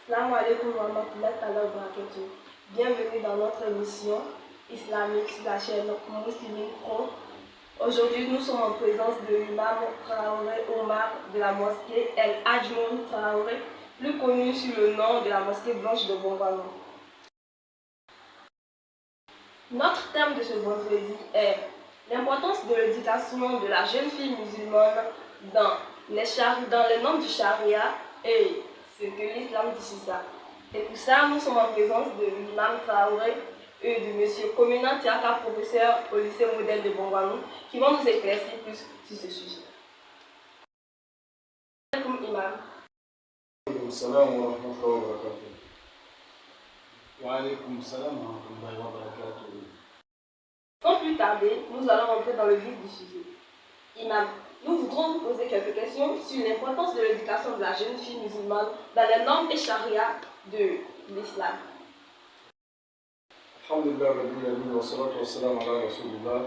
Assalamu alaikum wa rahmatullahi wa barakatuh. Bienvenue dans notre émission islamique sur la chaîne Muslim Pro. Aujourd'hui, nous sommes en présence de l'imam Traoré Omar de la mosquée El Ajmoun Traoré, plus connu sous le nom de la mosquée blanche de Bongano. Notre thème de ce vendredi est l'importance de l'éducation de la jeune fille musulmane dans les normes du charia et ce que l'islam dit sur ça. Et pour ça, nous sommes en présence de l'imam Traoré et de M. Komina Tiaka, professeur au lycée modèle de Bongano, qui vont nous éclaircir plus sur ce sujet. Imam. Salam wa rahmatullahi wa barakatuh. Wa alaykum salam wa rahmatullahi wa barakatuh. Sans plus tarder, nous allons entrer dans le vif du sujet. Imam, nous voudrons vous poser quelques questions sur l'importance de l'éducation de la jeune fille musulmane dans les normes et charia de l'islam. Alhamdulillah rabbil alamin wa salatu wa salam ala rasulillah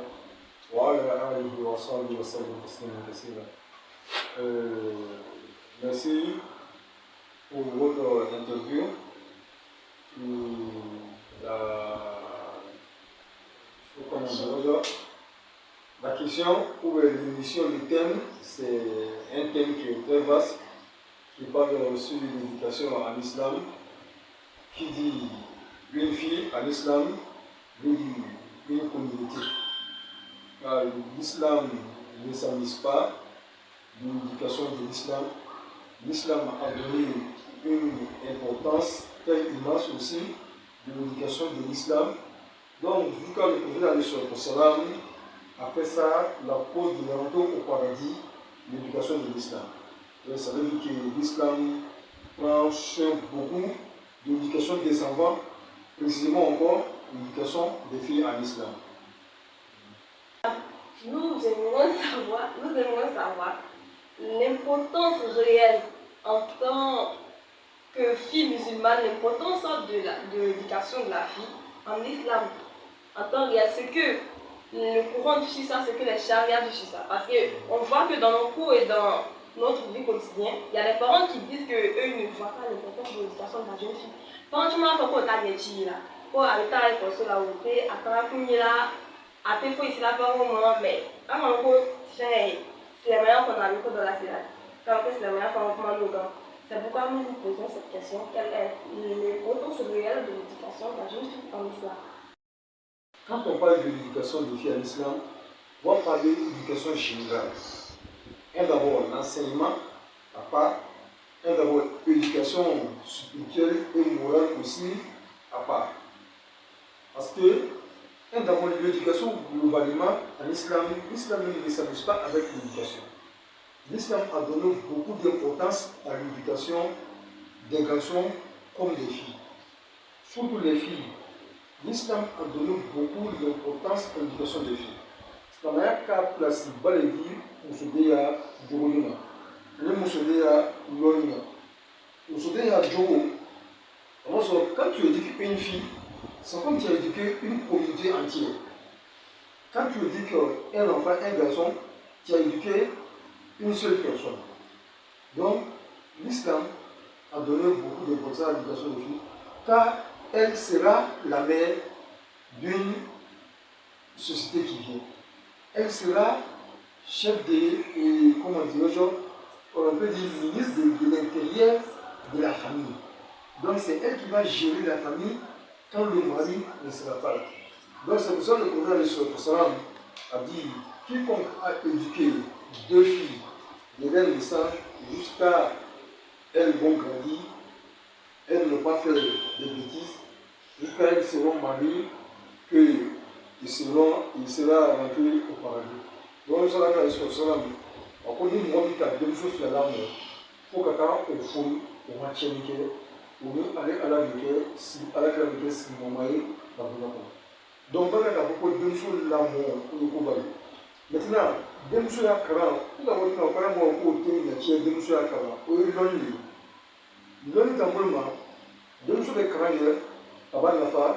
wa ala alihi wa sahbihi wa sallam tasliman kaseera. Merci pour votre interview. La question ou l'émission du thème, c'est un thème qui est très vaste, qui parle sur l'éducation en islam, qui dit une fille en islam, dit une communauté. Car l'islam ne s'amuse pas de l'éducation de l'islam. L'islam a donné une importance très immense aussi de l'éducation de l'islam. Donc, jusqu'à le prophète a fait ça la cause de l'entrée au paradis, l'éducation de l'islam. Ça veut dire que l'islam prend soin beaucoup de l'éducation des enfants, précisément encore l'éducation des filles en islam. Nous aimerions savoir l'importance réelle en tant que fille musulmane, l'importance de l'éducation de la fille en islam. En temps réel, ce que le courant du Shissa, ce que les charias du Shissa. Parce qu'on voit que dans nos cours et dans notre vie quotidienne, il y a des parents qui disent qu'eux ne voient pas l'importance de l'éducation de la jeune fille. Quand tu m'as fait quoi, t'as des filles là, pour arrêter avec ton sol à ôter, à ta cunille là, à tes fois ici là, pas au moment, mais à mon coup, c'est les meilleurs qu'on a vu dans la série. Quand c'est les meilleurs qu'on a vu. C'est pourquoi nous vous posons cette question. Quelle est l'importance réelle de l'éducation de la jeune fille en islam? Quand on parle de l'éducation des filles en islam, on va parler d'éducation générale. D'abord l'enseignement à part, d'abord l'éducation spirituelle et morale aussi à part. Parce que, d'abord l'éducation globalement en islam, l'islam ne s'amuse pas avec l'éducation. L'islam a donné beaucoup d'importance à l'éducation des garçons comme des filles. Surtout les filles. L'islam a donné beaucoup d'importance à l'éducation des filles. C'est un cas place balayi musodeya jogolina, le musodeya lorina, musodeya jogo. Quand tu éduques une fille, c'est comme tu as éduqué une communauté entière. Quand tu éduques un enfant, un garçon, tu as éduqué une seule personne. Donc, l'islam a donné beaucoup d'importance à l'éducation des filles, car elle sera la mère d'une société qui vient. Elle sera chef comment dirais-je, on peut dire ministre de l'intérieur de la famille. Donc c'est elle qui va gérer la famille quand le mari ne sera pas là. Donc c'est pour ça que le prophète a dit, quiconque a éduqué deux filles de leur naissance jusqu'à elles vont grandir, elles n'ont pas fait de bêtises, jusqu'à elles seront mariées, qu'il sera rentré au paradis. Donc, nous allons faire ce soir. On dit moi qui a deux choses là, il faut que on foule, on va tirer, on aller à la vie, si à la vie, si mon mari va venir. Donc, on va faire deux choses là, pour le coup. Maintenant, deux choses à Karan, tout d'abord, on va faire un côté, il y a deux choses à Karan. On est l'only. L'only dans le monde, deux choses à Karan, avant la fin,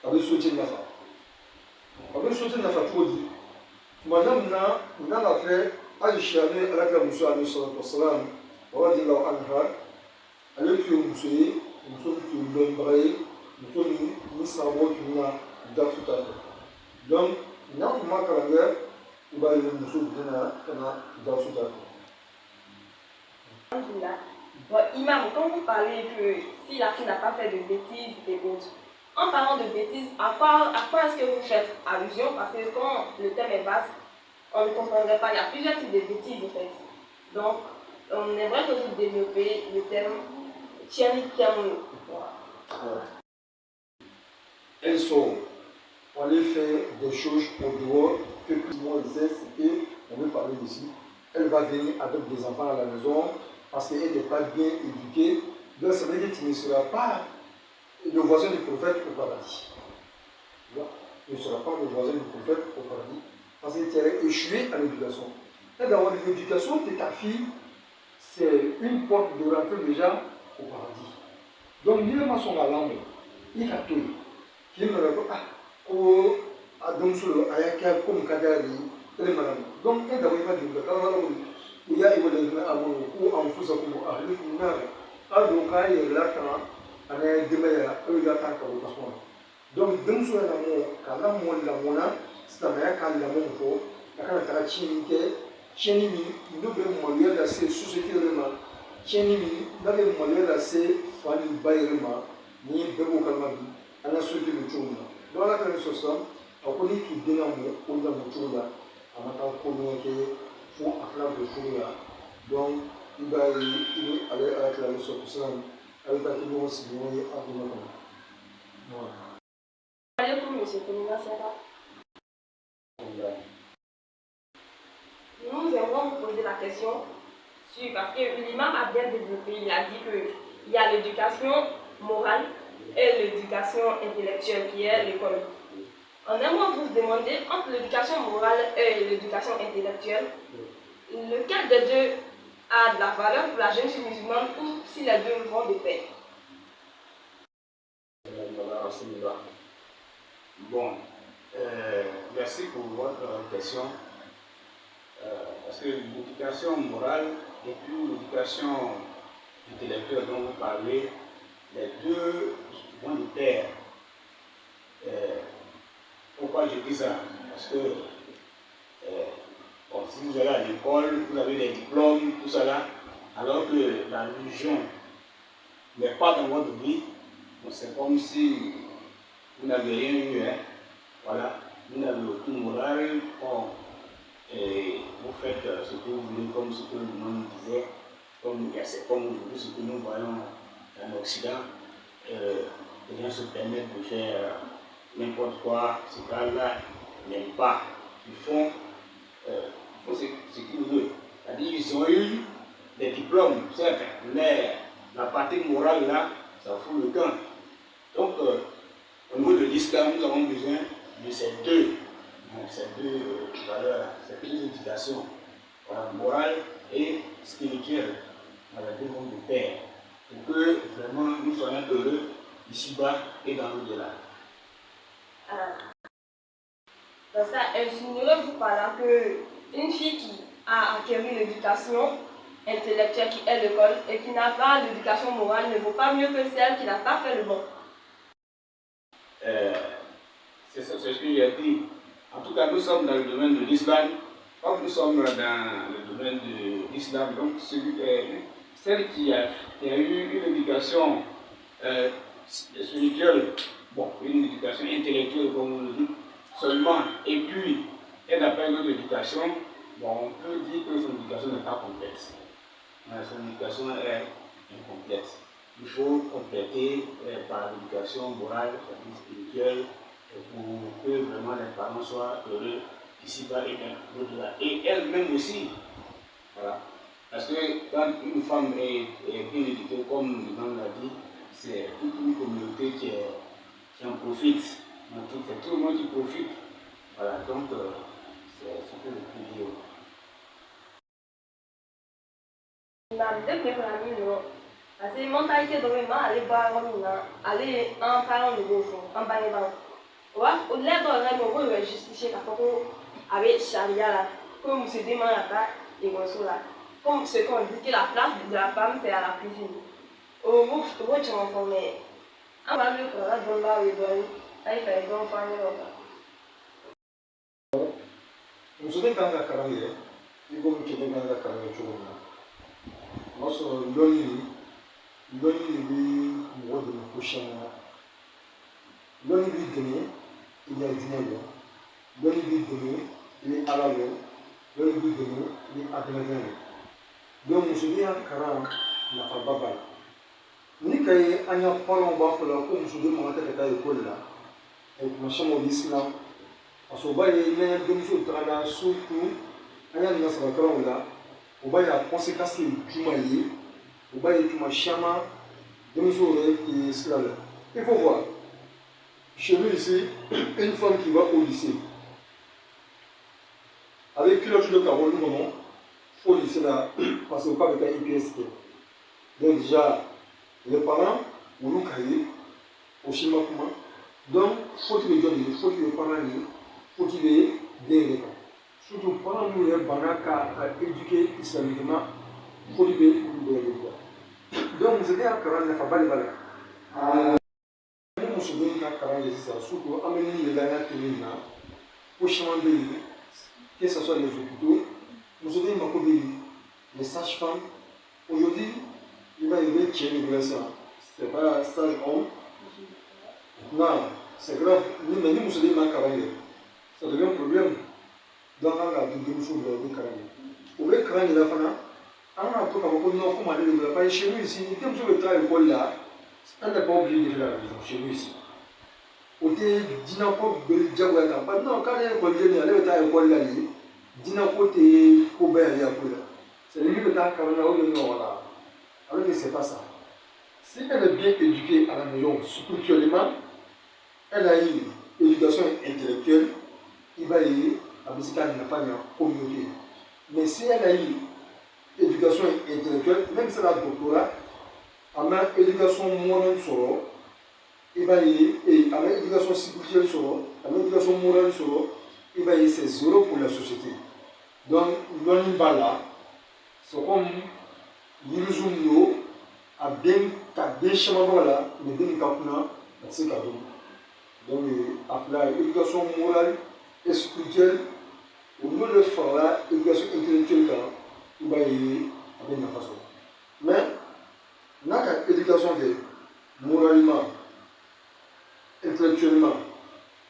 avec soutien de la fin. Avec soutien de la fin, tout dit. Madame n'a fait Aïcha à la Musa alayhi salatu wassalam, wa radiyallahu anha, Ale tu muso ye muso min tun dɔnnibaga ye muso min ni sababu tun bɛna da tout à fait donc n'a tun ma kalan kɛ i b'a ye muso bɛna ka na da tout à fait. Bon, Imam, quand vous parlez que si la fille n'a pas fait de bêtises et autres, en parlant de bêtises, à quoi est-ce que vous faites allusion? Parce que quand le thème est vaste, on ne comprendrait pas. Il y a plusieurs types de bêtises en fait. Donc, on aimerait que vous développez le thème Tieni Terme. Elles sont on les fait des choses au dehors que tout le monde sait ce qu'on veut parler d'ici. Elle va venir avec des enfants à la maison parce qu'elle n'est pas bien éduquée. Donc ça veut dire que tu ne seras pas le voisin du prophète au paradis. Tu ne seras pas le voisin du prophète au paradis parce que tu as échoué à l'éducation. Et d'avoir l'éducation de ta fille, c'est une porte de rentrer déjà au paradis. Donc, ni même son langue, il a tout. Qui me répond, ko a denmuso a y'a kɛ komi ka d'a ye ele mana donc e dabɔ i ka juru kala u y'a ye wale a bolo ko an fusa ko ahlikum nar a don k'a yɛrɛ tanga ani denbaya a bɛ ka taa ka o tasuma donc denmuso yɛrɛ lamɔ ka lamɔ lamɔ na silamɛya ka lamɔ min fɔ a kana taga tiɲɛni kɛ tiɲɛni min n'o bɛ maloya lase société yɛrɛ ma tiɲɛni min n'a bɛ maloya lase fa ni ba yɛrɛ ma ni bɛɛ b'o kalama bi an ka société bɛ cogo min na. Dans la création, on connaît qu'il y a des gens qui ont des choses, on a communiqué, il faut apprendre des choses. Donc, il va aller à la création, avec la technologie, il va aller à la maison. Allez pour monsieur Ténina Serra. Nous aimerions vous poser la question, parce que l'imam a bien développé, il a dit qu'il y a l'éducation morale et l'éducation intellectuelle qui est l'école. On aimerait vous demander, entre l'éducation morale et l'éducation intellectuelle, lequel des deux a de la valeur pour la jeune fille musulmane ou si les deux vont de pair? Bon, merci pour votre question. Parce que l'éducation morale et puis l'éducation intellectuelle dont vous parlez, les deux vont de pair. Pourquoi je dis ça? Parce que bon, si vous allez à l'école, vous avez des diplômes, tout ça là, alors que la religion n'est pas dans votre vie, c'est comme si vous n'avez rien eu. Hein? Voilà, vous n'avez aucune morale. Bon, et vous faites ce que vous voulez, comme ce que le monde disait, c'est comme aujourd'hui ce que nous voyons en Occident. Les gens se permettent de faire n'importe quoi, ces cas-là n'aiment pas. Ils font ce qu'ils veulent. C'est-à-dire ils ont eu des diplômes, certes, mais la partie morale là, ça fout le camp. Donc, au niveau de l'islam, nous avons besoin de ces deux valeurs, ces deux éducations, voilà, morale et spirituelle, voilà, deux mondes de paix, pour que vraiment nous soyons heureux ici-bas et dans l'au-delà. Dans ça, insinuez-vous par là qu'une fille qui a acquis l'éducation intellectuelle qui est l'école et qui n'a pas l'éducation morale ne vaut pas mieux que celle qui n'a pas fait le bon? C'est ce que j'ai dit. En tout cas, nous sommes dans le domaine de l'islam. Comme nous sommes dans le domaine de l'islam, donc celle qui a eu une éducation spirituelle, bon, une éducation intellectuelle, comme on le dit, seulement, et puis elle n'a pas une autre éducation, bon, on peut dire que son éducation n'est pas complète. Son éducation est incomplète. Il faut compléter par l'éducation morale, spirituelle, pour que vraiment les parents soient heureux ici-bas et même au-delà. Et elle-même aussi. Voilà. Parce que quand une femme est bien éduquée, comme l'imam l'a dit, c'est toute une communauté qui en profite. C'est tout le monde qui profite. Voilà, donc c'est ce que je peux dire. Parce que mentalité de mes mains, aller en parlant de gros en bas au delà de la on veut justifier la photo avec Sharia là, comme se demande là et là. Comme ce qu'on dit que la place de la femme c'est à la cuisine. wacce mafone ama bi ko la don ba wi don ai fa don fa ni ro muso kan ka kalan yɛrɛ i komi cɛ kan ka kalan kɛ cogo min na o b'a sɔrɔ lɔnni de bɛ mɔgɔ dɛmɛ ko caman na lɔnni b'i dɛmɛ i ka diinɛ dɔn lɔnni b'i dɛmɛ i bɛ ala dɔn lɔnni b'i dɛmɛ i bɛ adamadenya dɔn donc musodenya kalan nafaba b'a la ni ka ye an ka parents b'a fɔ la ko musoden man kan tɛ ka taa ekɔli la taamasiyɛnw l'islam parce que o b'a ye n'an denmuso tagara surtout an y'a nansarakalanw la o b'a ye a conséquence ye jumɛn ye o b'a ye tuma caman denmuso yɛrɛ tɛ sira la il faut voir chez nous ici une femme qui va au lycée avec culotte de carbone kɔnɔ fo lycée la parce que k'a bɛ taa EPS kɛ donc déjà les parents olu ka ye o si ma kuma donc faute bɛ jɔn de ye faute bɛ parent de ye faute bɛ den yɛrɛ kan surtout parent minnu yɛrɛ banna ka éduquer islamiquement faute bɛ olu bɛɛ de kan donc musodenya kalan nafaba de b'a la ni musoden ka kalan ye sisan surtout an bɛ min ye an y'a tɛmɛ nin na ko caman bɛ yen que ce soit les hôpitaux musoden mako bɛ yen les sages-femmes aujourd'hui il va y avoir chez les blessés. C'est pas stage homme. Non, c'est grave. Mais nous, nous sommes carrés. Ça devient un problème. Dans la vie de nous, nous sommes carrés. Au lieu de carrés, la fana, on a tout comme on comment aller de la paix chez nous ici. Nous sommes sur le l'école là. On n'est pas obligé de faire la maison chez nous ici. Au début, dîner pas de diable. Non, quand on est école, on est à l'école là. Dîner pas de combien aller à l'école. C'est lui qui t'a carré là où il est là. Alors que ce n'est pas ça. Si elle est bien éduquée à la maison, spirituellement, elle a une éducation intellectuelle, il va y avoir une communauté. Mais si elle a une éducation intellectuelle, même si elle a un doctorat, elle a une éducation morale sur il va y avoir une éducation spirituelle sur elle a une éducation morale sur il va y avoir c'est zéro pour la société. Donc, l'on va là, c'est comme Yiruzumno a bien chemin là, mais bien capuna, c'est cadeau. Donc, après l'éducation morale et spirituelle, au lieu de faire là, l'éducation intellectuelle, il va y avoir une façon. Mais, l'éducation moralement, intellectuellement,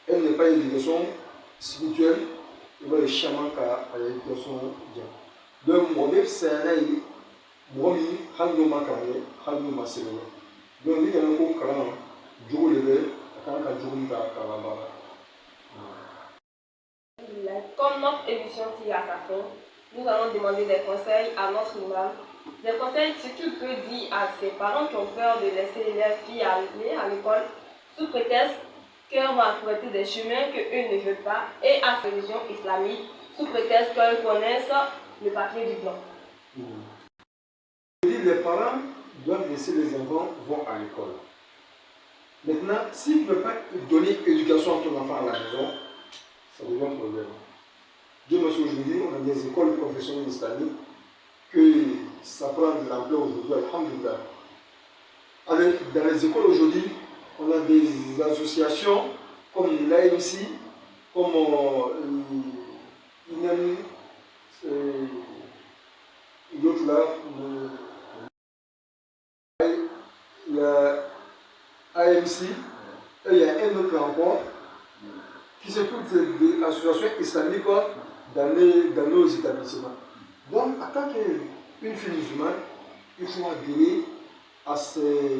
elle n'est pas une éducation spirituelle, il va y avoir chemin à l'éducation. Donc, mon rêve, c'est un mɔgɔ min hali n'o ma kalan kɛ hali n'o ma sɛbɛn donc ni yɛrɛ ko kalan jogo de bɛ a kan ka jogo ta kalan baara. Comme notre émission tire à sa fin, nous allons demander des conseils à notre imam. Des conseils ce qu'il peut dire à ses parents qui ont peur de laisser leurs filles aller à l'école sous prétexte qu'elles vont emprunter des chemins qu'eux ne veulent pas et à sa religion islamique sous prétexte qu'elles connaissent le papier du blanc. Les parents doivent laisser les enfants vont à l'école. Maintenant, s'ils ne peuvent pas donner éducation à ton enfant à la maison, ça devient un problème. Dieu merci, aujourd'hui, on a des écoles professionnelles islamiques que ça prend de l'ampleur aujourd'hui, alhamdoulilah. Dans les écoles aujourd'hui, on a des associations comme l'AMC, comme l'autre là, il y a AMC, et il y a un autre encore qui s'occupe de l'association islamique dans nos établissements. Donc, en tant qu'une fille musulmane, il faut adhérer à ces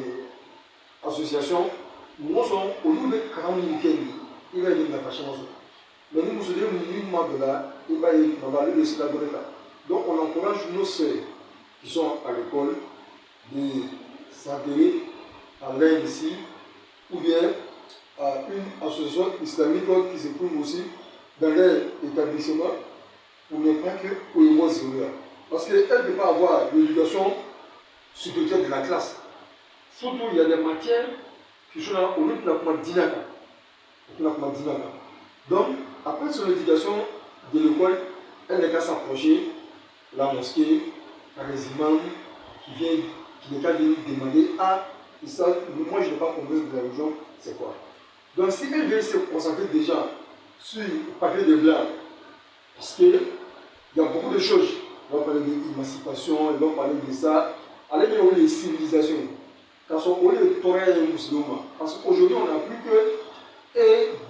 associations. Nous sommes au lieu de 40 week-ends, il va y avoir de la façon. Mais nous sommes de là, il va y avoir de la donc, on encourage nos sœurs qui sont à l'école de s'adhérer à l'AMC ou bien à une association islamique qui se trouve aussi dans leur établissement pour ne pas que pour les voies zéro. Parce qu'elle ne peut pas avoir l'éducation spirituelle de la classe. Surtout, il y a des matières qui sont là au lieu de la dinaka. Donc, après son éducation de l'école, elle n'est qu'à s'approcher la mosquée, par les imams qui viennent qui n'est qu'à venir demander ah, ça, moi je n'ai pas compris de la religion, c'est quoi? Donc si elle veut se concentrer déjà sur le papier de blanc, parce qu'il y a beaucoup de choses, on va parler d'émancipation, on va parler de ça, allez bien où les civilisations, parce qu'on est toré et musulman, parce qu'aujourd'hui on n'a plus que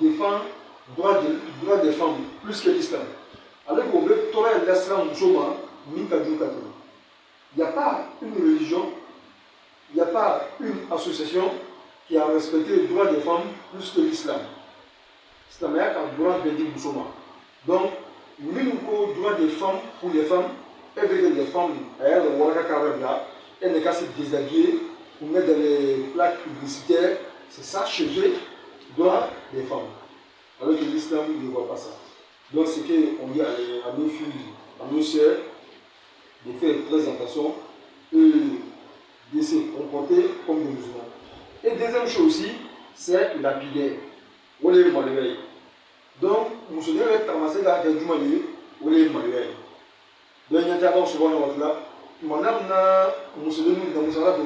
défendre le droit des femmes plus que l'islam. Alors qu'on veut toré l'islam musulman, il n'y a pas une religion, il n'y a pas une association qui a respecté le droit des femmes plus que l'islam. C'est la meilleure qu'un droit de musulman. Donc, le droit des femmes pour les femmes, elles veulent que les femmes, elles ne qu'à se déshabiller pour mettre dans les plaques publicitaires, c'est ça chez eux, droit des femmes. Alors que l'islam ne voit pas ça. Donc, c'est qu'on dit à nos filles, à nos soeurs, de faire très attention et de se comporter comme des musulmans. Et deuxième chose aussi, c'est lapidaire. On est malheureux. Donc, nous sommes ramassés dans les Jumali, on est malheureux. Donc, il y a d'abord souvent dans votre là, madame, nous sommes dans nos salades.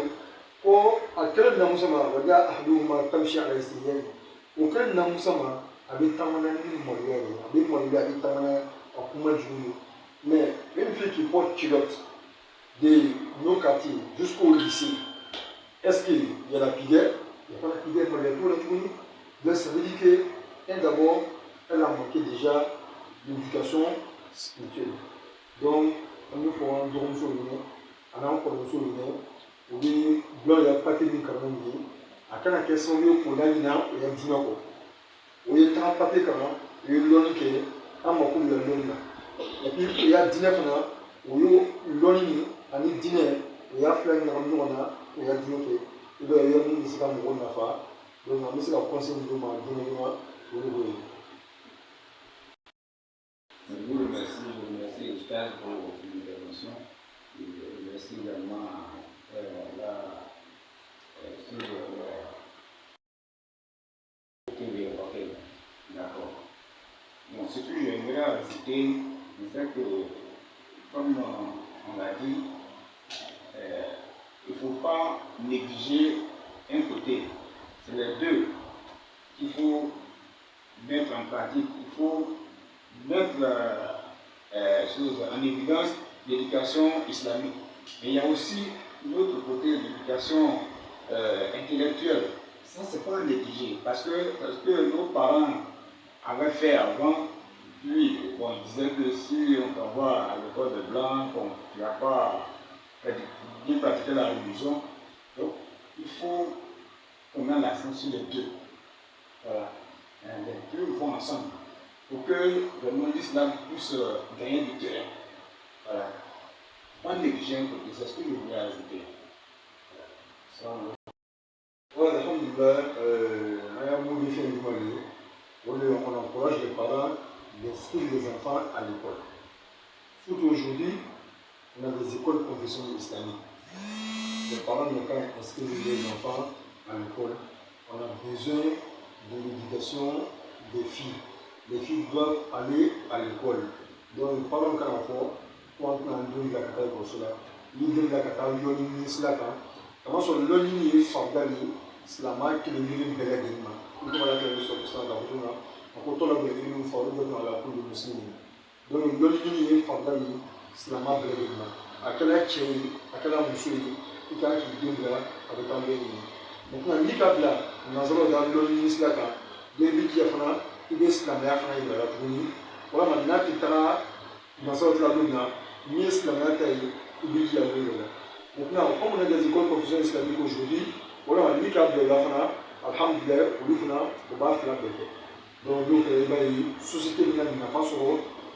Pour à quel nom nous sommes, on a un tamchi à l'extérieur. Auquel nom nous sommes, avec Tamana, avec Malheureux, avec Tamana, à Kumajouni. Mais une fille qui porte culotte de nos quartiers jusqu'au lycée, est-ce qu'il y a la pigueur? Il n'y a pas la pigueur, mais il y a tout le monde. Donc ça veut dire qu'elle d'abord, elle a manqué déjà l'éducation spirituelle. Donc, on nous faut un dormir sur le nez, on a encore sur le nez, on dit, blanc, il n'y a pas que des carnets. À quand la question pour l'année, il y a 10 ans. On y a un papier quand même, il y a une longue qui est un peu de longue. Et puis il y a 19 ans, où il y a une longue, il y a plein de gens, il y a 19 ans. Il y a une mission à mon affaire, donc on a mis la conscience de ma dîner pour le voir. Je vous remercie Oustaz pour votre intervention. Et je remercie également D'accord. Donc, ce que j'aimerais ajouter, c'est que, comme on l'a dit, il ne faut pas négliger un côté. C'est les deux qu'il faut mettre en pratique. Il faut mettre en évidence l'éducation islamique. Mais il y a aussi l'autre côté, l'éducation intellectuelle. Ça, c'est pas négligé. Parce que nos parents avaient fait avant, puis bon, ils disaient que si on t'envoie à l'école de blanc, bon, tu n'as pas bien pratiqué la religion. Donc, il faut qu'on mette l'accent sur les deux. Voilà. Les deux vont ensemble pour que vraiment l'islam puisse gagner du terrain. Voilà. Pas négliger un côté, c'est ce que je voulais ajouter. Voilà, on encourage les parents d'inscrire les enfants à l'école. Surtout aujourd'hui, on a des écoles professionnelles islamiques. Les parents n'ont qu'à inscrire les enfants à l'école. On a besoin de l'éducation des filles. Les filles doivent aller à l'école. Donc, les parents n'ont qu'à l'enfant, pour entrer dans le la catégorie comme cela. L'idée de la catégorie, c'est là. Comment sur le ligne fardali, c'est la marque qui est le milieu de l'Église. Nous avons la télévision sur la route. On peut la voir une fois, nous avons la cour de musulmans. Donc, le ligne fardali, c'est la marque de l'Église. À quelle musulman, il y a qui dit avec un béni. Maintenant, l'Ikabla, nous avons dans le ligne là, des bits il est la meilleure fin de la tournée. Voilà, maintenant, nous avons la lune, mais c'est la meilleure taille, il est la lune. Maintenant, comme on a des écoles professionnelles islamiques aujourd'hui, voilà, l'ICAB de la FNA, alhamdoulilah, ou l'UFNA, on va faire la bête. Donc, il y a une société qui n'a pas sur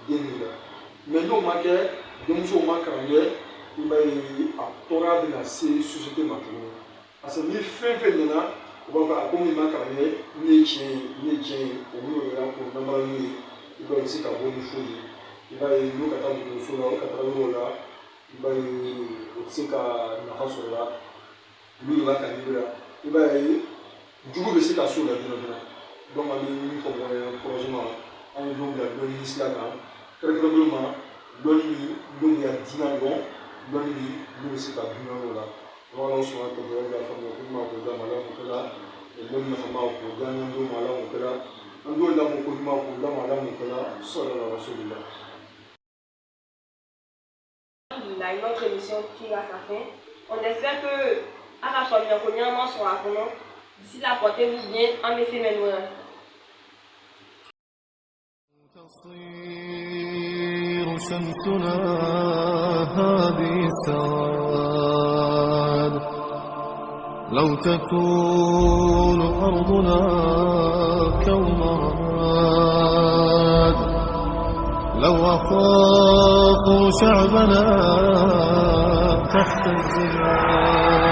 des milliards. Mais nous, on manque, nous sommes manqués, il y a un tournage de la société maintenant. Parce que les fins de l'année, on va comme il manque, les chiens, au milieu de la pour n'avoir il va essayer d'avoir des choses. Il va y avoir des choses là, il va aussi qu'à la face de là, lui va candider là, il va y du coup c'est qu'à sur la vie donc on a mis comme un projet un long de l'ONU là, très probablement l'ONU il y a 10 ans long, l'ONU c'est qu'à 10 ans là, Wala Usman to ga fa mo kuma ko da mala ko kala mun na ma ko da nan do mala ko kala an do da mo ko ma ko da mala ko kala sallallahu alaihi wasallam. Une autre émission qui va à sa fin. On espère que à la famille en connaissant sur la commande. D'ici là, portez-vous bien en message maintenant. تصير شمسنا هذه السواد لو تكون أرضنا كوم رماد لو أخافوا شعبنا تحت الزناد